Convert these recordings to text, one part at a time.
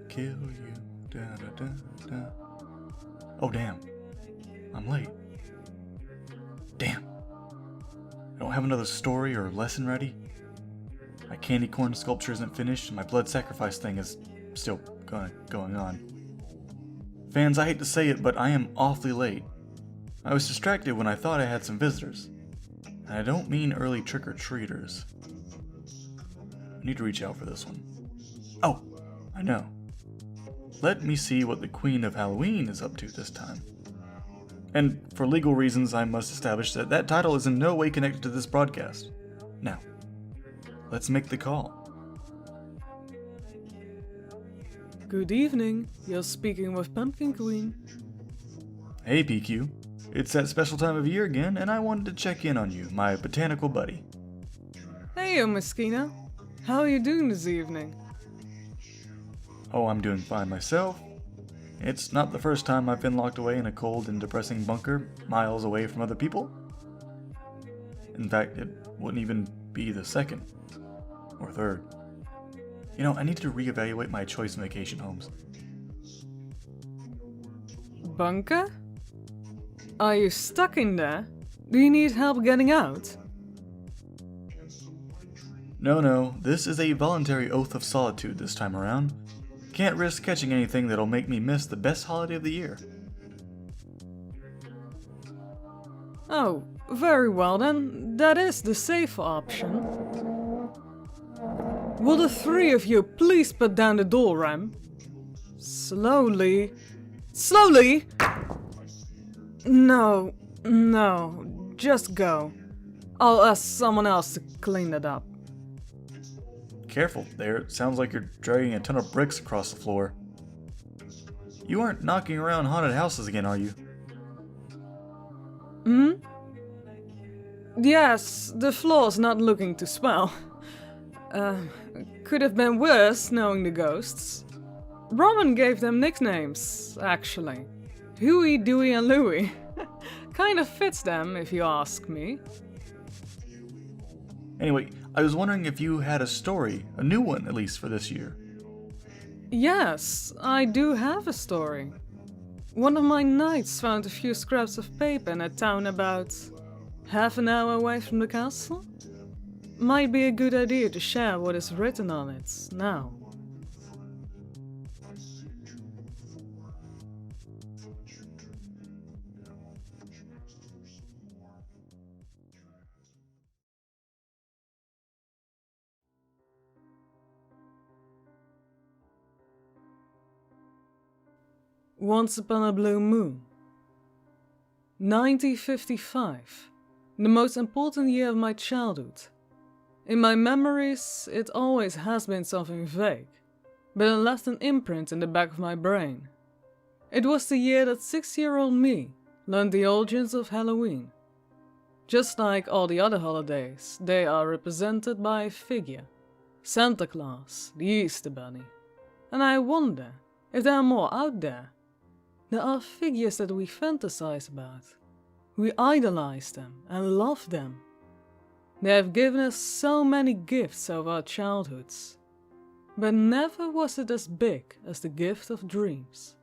Kill you. Da, da, da, da. Oh damn, I'm late. Damn. I don't have another story or lesson ready. My candy corn sculpture isn't finished, and my blood sacrifice thing is still going on. Fans, I hate to say it, but I am awfully late. I was distracted when I thought I had some visitors. And I don't mean early trick-or-treaters. I need to reach out for this one. Oh, I know. Let me see what the Queen of Halloween is up to this time. And for legal reasons, I must establish that that title is in no way connected to this broadcast. Now, let's make the call. Good evening, you're speaking with Pumpkin Queen. Hey PQ, it's that special time of year again, and I wanted to check in on you, my botanical buddy. Hey, Maskino. How are you doing this evening? Oh, I'm doing fine myself. It's not the first time I've been locked away in a cold and depressing bunker, miles away from other people. In fact, it wouldn't even be the second. Or third. You know, I need to reevaluate my choice in vacation homes. Bunker? Are you stuck in there? Do you need help getting out? No, this is a voluntary oath of solitude this time around. Can't risk catching anything that'll make me miss the best holiday of the year. Oh, very well then. That is the safe option. Will the three of you please put down the door ram? Slowly. Slowly! No, just go. I'll ask someone else to clean it up. Careful there, it sounds like you're dragging a ton of bricks across the floor. You aren't knocking around haunted houses again, are you? Hmm? Yes, the floor's not looking too swell. Could have been worse knowing the ghosts. Robin gave them nicknames, actually. Huey, Dewey and Louie. Kind of fits them, if you ask me. Anyway, I was wondering if you had a story, a new one at least for this year. Yes, I do have a story. One of my knights found a few scraps of paper in a town about half an hour away from the castle. Might be a good idea to share what is written on it now. Once upon a blue moon. 1955. The most important year of my childhood. In my memories, it always has been something vague, but it left an imprint in the back of my brain. It was the year that 6-year-old me learned the origins of Halloween. Just like all the other holidays, they are represented by a figure. Santa Claus, the Easter Bunny. And I wonder if there are more out there. There are figures that we fantasize about. We idolize them and love them. They have given us so many gifts of our childhoods. But never was it as big as the gift of dreams.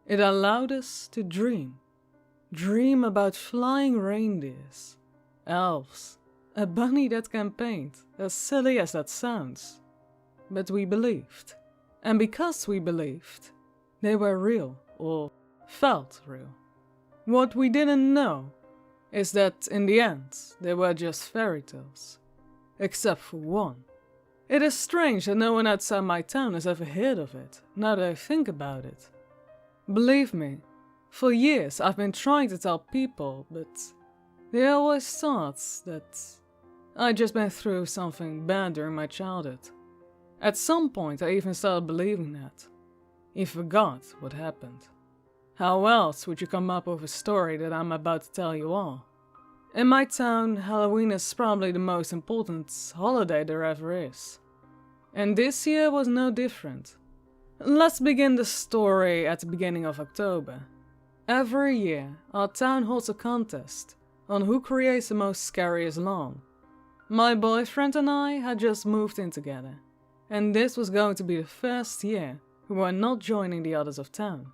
It allowed us to dream. Dream about flying reindeers, elves, a bunny that can paint, as silly as that sounds. But we believed. And because we believed, they were real, or felt real. What we didn't know is that in the end, they were just fairy tales. Except for one. It is strange that no one outside my town has ever heard of it, now that I think about it. Believe me, for years I've been trying to tell people, but they always thought that I'd just been through something bad during my childhood. At some point I even started believing that. You forgot what happened. How else would you come up with a story that I'm about to tell you all? In my town, Halloween is probably the most important holiday there ever is. And this year was no different. Let's begin the story at the beginning of October. Every year, our town holds a contest on who creates the most scariest lawn. My boyfriend and I had just moved in together, and this was going to be the first year we were not joining the others of town.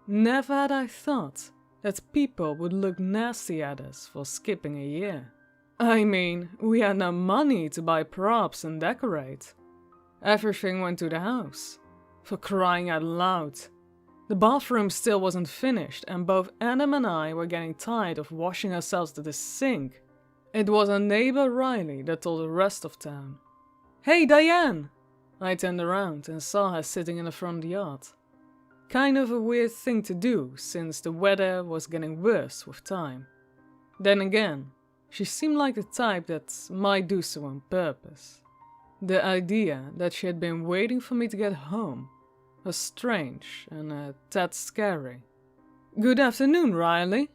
Never had I thought that people would look nasty at us for skipping a year. I mean, we had no money to buy props and decorate. Everything went to the house. For crying out loud. The bathroom still wasn't finished, and both Adam and I were getting tired of washing ourselves to the sink. It was our neighbor Riley that told the rest of town. "Hey, Diane!" I turned around and saw her sitting in the front yard. Kind of a weird thing to do, since the weather was getting worse with time. Then again, she seemed like the type that might do so on purpose. The idea that she had been waiting for me to get home was strange and a tad scary. "Good afternoon, Riley."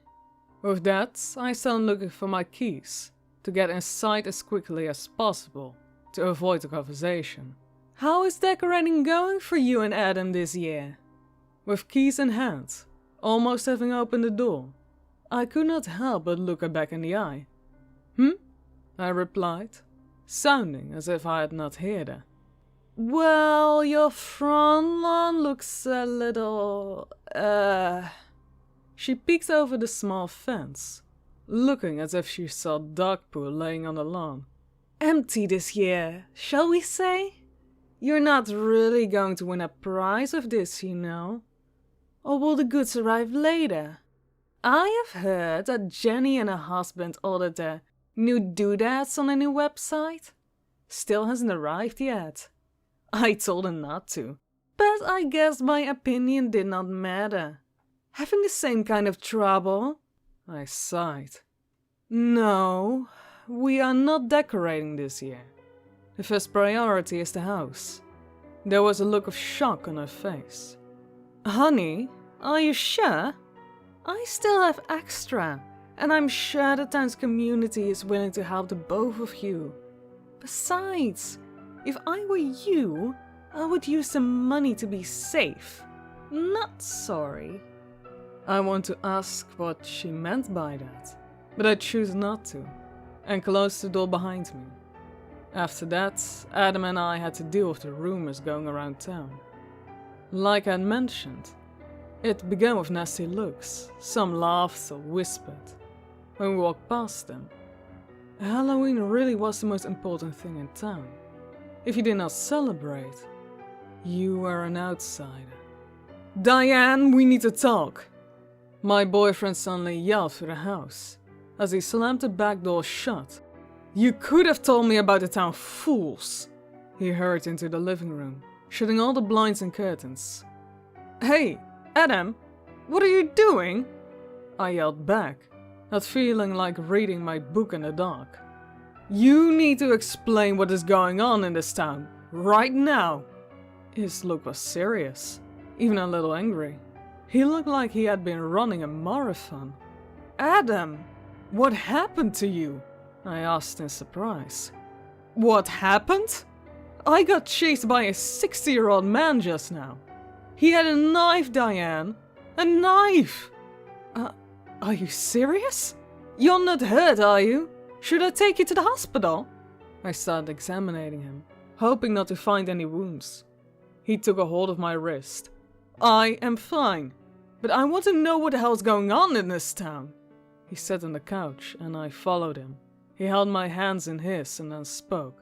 With that, I started looking for my keys to get inside as quickly as possible to avoid the conversation. "How is decorating going for you and Adam this year?" With keys in hand, almost having opened the door, I could not help but look her back in the eye. I replied, sounding as if I had not heard her. "Well, your front lawn looks a little, She peeked over the small fence, looking as if she saw dog poo laying on the lawn. "Empty this year, shall we say? You're not really going to win a prize with this, you know. Or will the goods arrive later? I have heard that Jenny and her husband ordered their new doodads on a new website. Still hasn't arrived yet. I told them not to, but I guess my opinion did not matter. Having the same kind of trouble?" I sighed. "No, we are not decorating this year. The first priority is the house." There was a look of shock on her face. "Honey, are you sure? I still have extra, and I'm sure the town's community is willing to help the both of you. Besides, if I were you, I would use the money to be safe, not sorry." I want to ask what she meant by that, but I choose not to, and closed the door behind me. After that, Adam and I had to deal with the rumors going around town. Like I'd mentioned, it began with nasty looks, some laughed or whispered, when we walked past them. Halloween really was the most important thing in town. If you did not celebrate, you were an outsider. "Diane, we need to talk!" My boyfriend suddenly yelled through the house, as he slammed the back door shut. "You could have told me about the town fools!" He hurried into the living room, shutting all the blinds and curtains. "Hey, Adam, what are you doing?" I yelled back, not feeling like reading my book in the dark. "You need to explain what is going on in this town, right now!" His look was serious, even a little angry. He looked like he had been running a marathon. "Adam, what happened to you?" I asked in surprise. "What happened? I got chased by a 60-year-old man just now. He had a knife, Diane. A knife! Are you serious? You're not hurt, are you? Should I take you to the hospital?" I started examining him, hoping not to find any wounds. He took a hold of my wrist. "I am fine, but I want to know what the hell's going on in this town." He sat on the couch and I followed him. He held my hands in his and then spoke.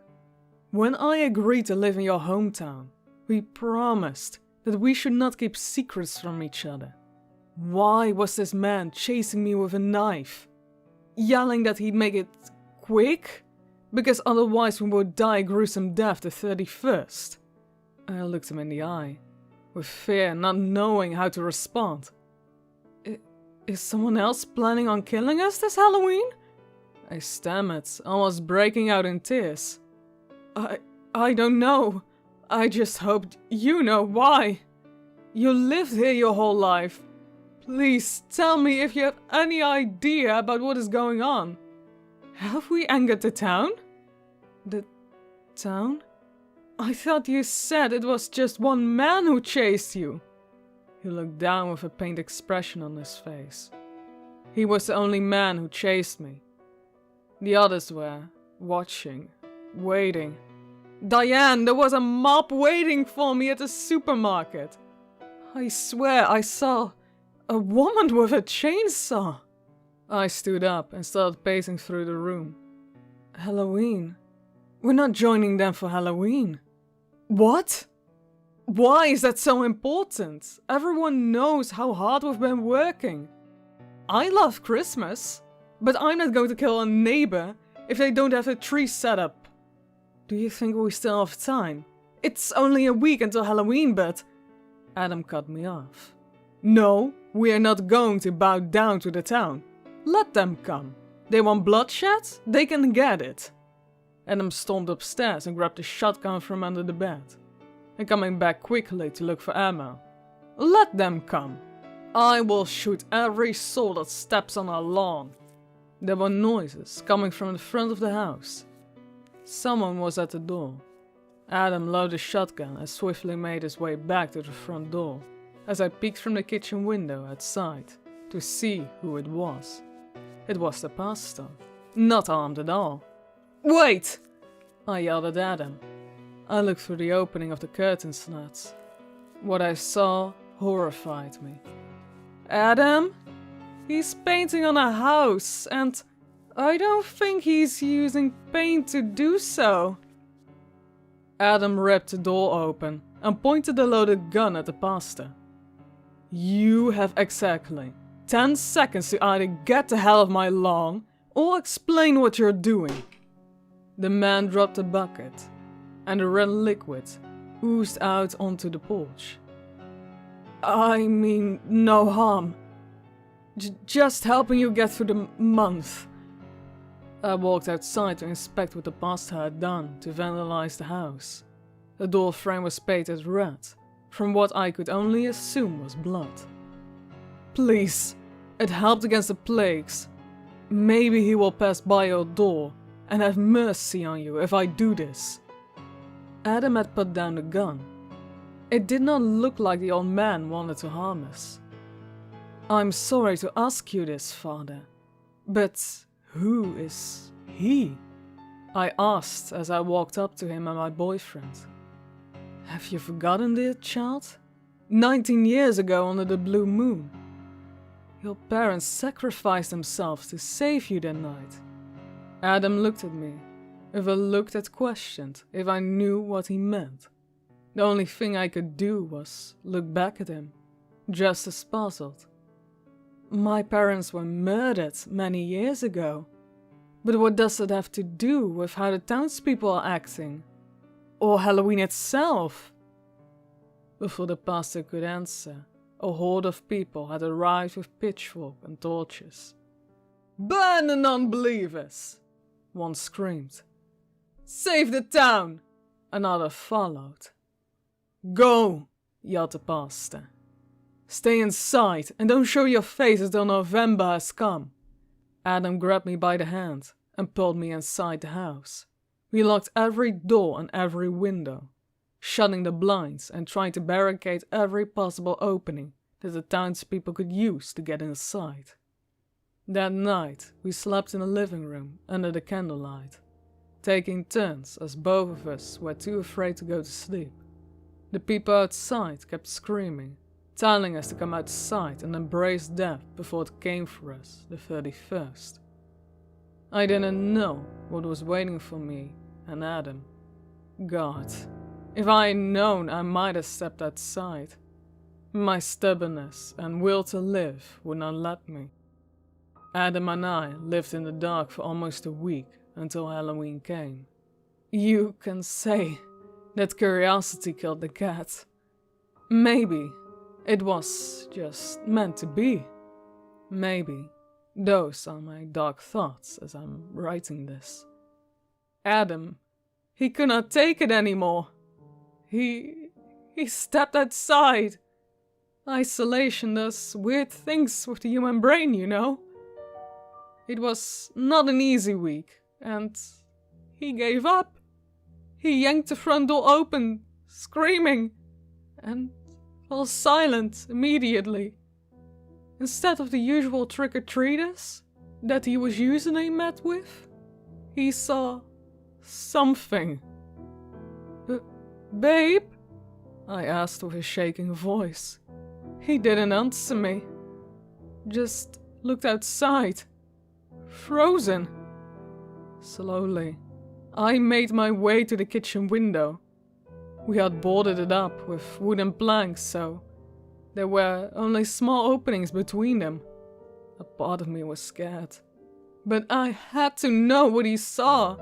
"When I agreed to live in your hometown, we promised that we should not keep secrets from each other. Why was this man chasing me with a knife? Yelling that he'd make it quick? Because otherwise we would die a gruesome death the 31st. I looked him in the eye, with fear, not knowing how to respond. Is someone else planning on killing us this Halloween?" I stammered, almost breaking out in tears. I don't know. I just hoped you know why. You lived here your whole life. Please tell me if you have any idea about what is going on. Have we angered the town?" "The town? I thought you said it was just one man who chased you." He looked down with a pained expression on his face. He was the only man who chased me. The others were watching, waiting. Diane, there was a mob waiting for me at the supermarket. I swear I saw a woman with a chainsaw. I stood up and started pacing through the room. Halloween? We're not joining them for Halloween. What? Why is that so important? Everyone knows how hard we've been working. I love Christmas, but I'm not going to kill a neighbor if they don't have a tree set up. Do you think we still have time? It's only a week until Halloween, but... Adam cut me off. No, we are not going to bow down to the town. Let them come. They want bloodshed? They can get it. Adam stormed upstairs and grabbed a shotgun from under the bed. And coming back quickly to look for ammo. Let them come. I will shoot every soul that steps on our lawn. There were noises coming from the front of the house. Someone was at the door. Adam loaded the shotgun and swiftly made his way back to the front door, as I peeked from the kitchen window outside to see who it was. It was the pastor, not armed at all. Wait! I yelled at Adam. I looked through the opening of the curtain slats. What I saw horrified me. Adam? He's painting on a house, and I don't think he's using paint to do so. Adam ripped the door open and pointed a loaded gun at the pastor. You have exactly 10 seconds to either get the hell off my lawn or explain what you're doing. The man dropped the bucket, and the red liquid oozed out onto the porch. I mean no harm. Just helping you get through the month. I walked outside to inspect what the pastor had done to vandalize the house. The door frame was painted red, from what I could only assume was blood. Please, it helped against the plagues. Maybe he will pass by your door and have mercy on you if I do this. Adam had put down the gun. It did not look like the old man wanted to harm us. I'm sorry to ask you this, Father, but who is he? I asked as I walked up to him and my boyfriend. Have you forgotten, dear child? 19 years ago under the blue moon. Your parents sacrificed themselves to save you that night. Adam looked at me, with a look that questioned if I knew what he meant. The only thing I could do was look back at him, just as puzzled. My parents were murdered many years ago. But what does that have to do with how the townspeople are acting? Or Halloween itself? Before the pastor could answer, a horde of people had arrived with pitchfork and torches. Burn the non-believers! One screamed. Save the town! Another followed. Go! Yelled the pastor. Stay inside and don't show your face until November has come. Adam grabbed me by the hand and pulled me inside the house. We locked every door and every window, shutting the blinds and trying to barricade every possible opening that the townspeople could use to get inside. That night, we slept in the living room under the candlelight, taking turns as both of us were too afraid to go to sleep. The people outside kept screaming, telling us to come outside and embrace death before it came for us, the 31st. I didn't know what was waiting for me and Adam. God, if I had known, I might have stepped outside. My stubbornness and will to live would not let me. Adam and I lived in the dark for almost a week until Halloween came. You can say that curiosity killed the cat. Maybe it was just meant to be. Maybe those are my dark thoughts as I'm writing this. Adam, he could not take it anymore. He stepped outside. Isolation does weird things with the human brain, you know. It was not an easy week, and he gave up. He yanked the front door open, screaming, and fell silent immediately. Instead of the usual trick-or-treaters that he was usually met with, he saw something. Babe? I asked with a shaking voice. He didn't answer me. Just looked outside. Frozen. Slowly, I made my way to the kitchen window. We had boarded it up with wooden planks, so there were only small openings between them. A part of me was scared. But I had to know what he saw.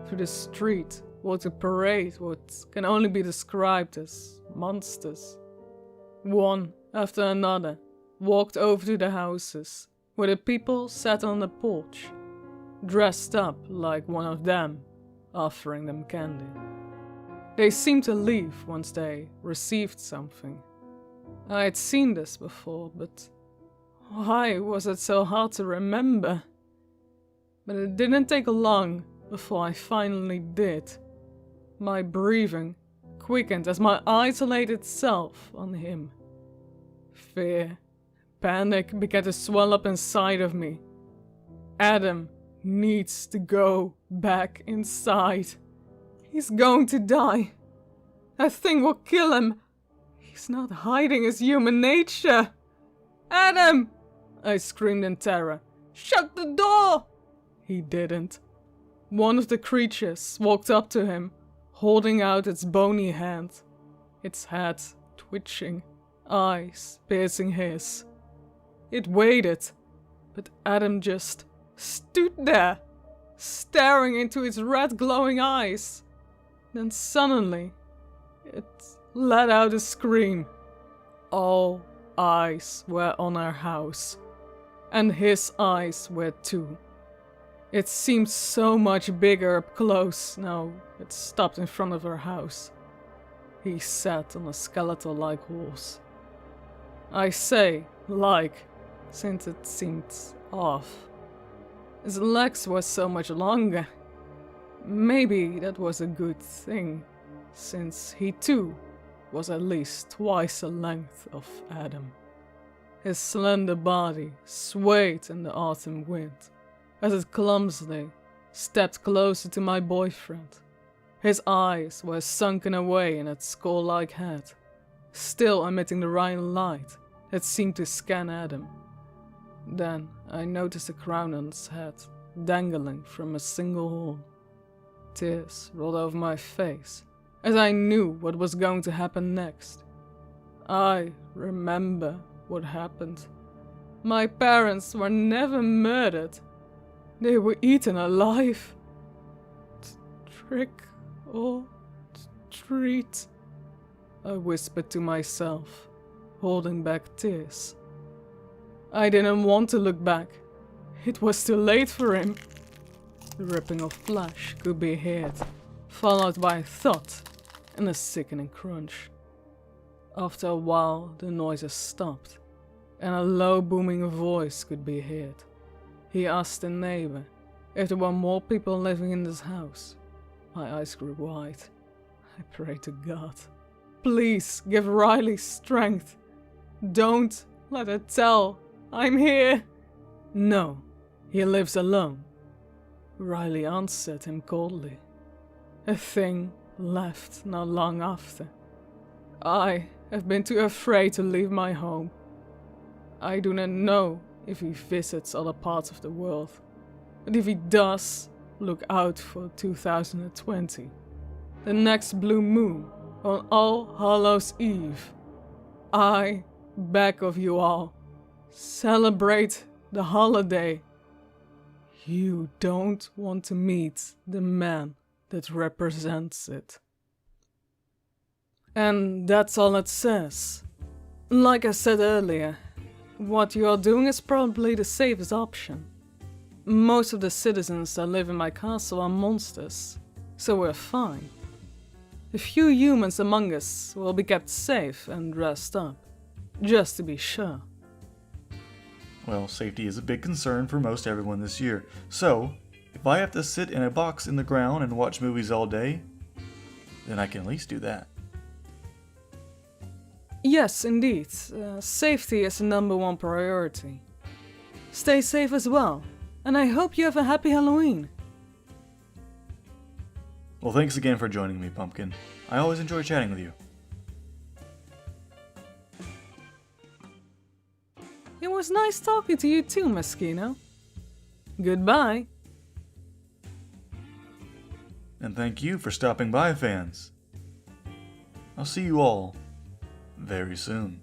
Through the street walked a parade what can only be described as monsters. One after another walked over to the houses, where the people sat on the porch, dressed up like one of them, offering them candy. They seemed to leave once they received something. I had seen this before, but why was it so hard to remember? But it didn't take long before I finally did. My breathing quickened as my eyes laid itself on him. Fear, panic began to swell up inside of me. Adam needs to go back inside. He's going to die. That thing will kill him. He's not hiding his human nature. Adam! I screamed in terror. Shut the door! He didn't. One of the creatures walked up to him, holding out its bony hand, its head twitching, eyes piercing his. It waited, but Adam just stood there, staring into its red glowing eyes. Then suddenly, it let out a scream. All eyes were on our house, and his eyes were too. It seemed so much bigger up close now it stopped in front of our house. He sat on a skeletal-like horse. I say like, since it seemed off. His legs were so much longer. Maybe that was a good thing, since he too was at least twice the length of Adam. His slender body swayed in the autumn wind as it clumsily stepped closer to my boyfriend. His eyes were sunken away in its skull-like head, still emitting the rhine light that seemed to scan Adam. Then I noticed a crown on its head, dangling from a single horn. Tears rolled over my face, as I knew what was going to happen next. I remember what happened. My parents were never murdered. They were eaten alive. Trick or treat, I whispered to myself, holding back tears. I didn't want to look back. It was too late for him. The ripping of flesh could be heard, followed by a thud and a sickening crunch. After a while, the noises stopped, and a low booming voice could be heard. He asked a neighbor if there were more people living in this house. My eyes grew wide. I prayed to God, please give Riley strength. Don't let her tell I'm here. No, he lives alone. Riley answered him coldly. A thing left not long after. I have been too afraid to leave my home. I do not know if he visits other parts of the world, but if he does, look out for 2020, the next blue moon on All Hallows Eve. I beg of you all, celebrate the holiday. You don't want to meet the man that represents it. And that's all it says. Like I said earlier, what you are doing is probably the safest option. Most of the citizens that live in my castle are monsters, so we're fine. A few humans among us will be kept safe and dressed up, just to be sure. Well, safety is a big concern for most everyone this year, so if I have to sit in a box in the ground and watch movies all day, then I can at least do that. Yes, indeed. Safety is the #1 priority. Stay safe as well, and I hope you have a happy Halloween. Well, thanks again for joining me, Pumpkin. I always enjoy chatting with you. It was nice talking to you too, Maskino. Goodbye. And thank you for stopping by, fans. I'll see you all very soon.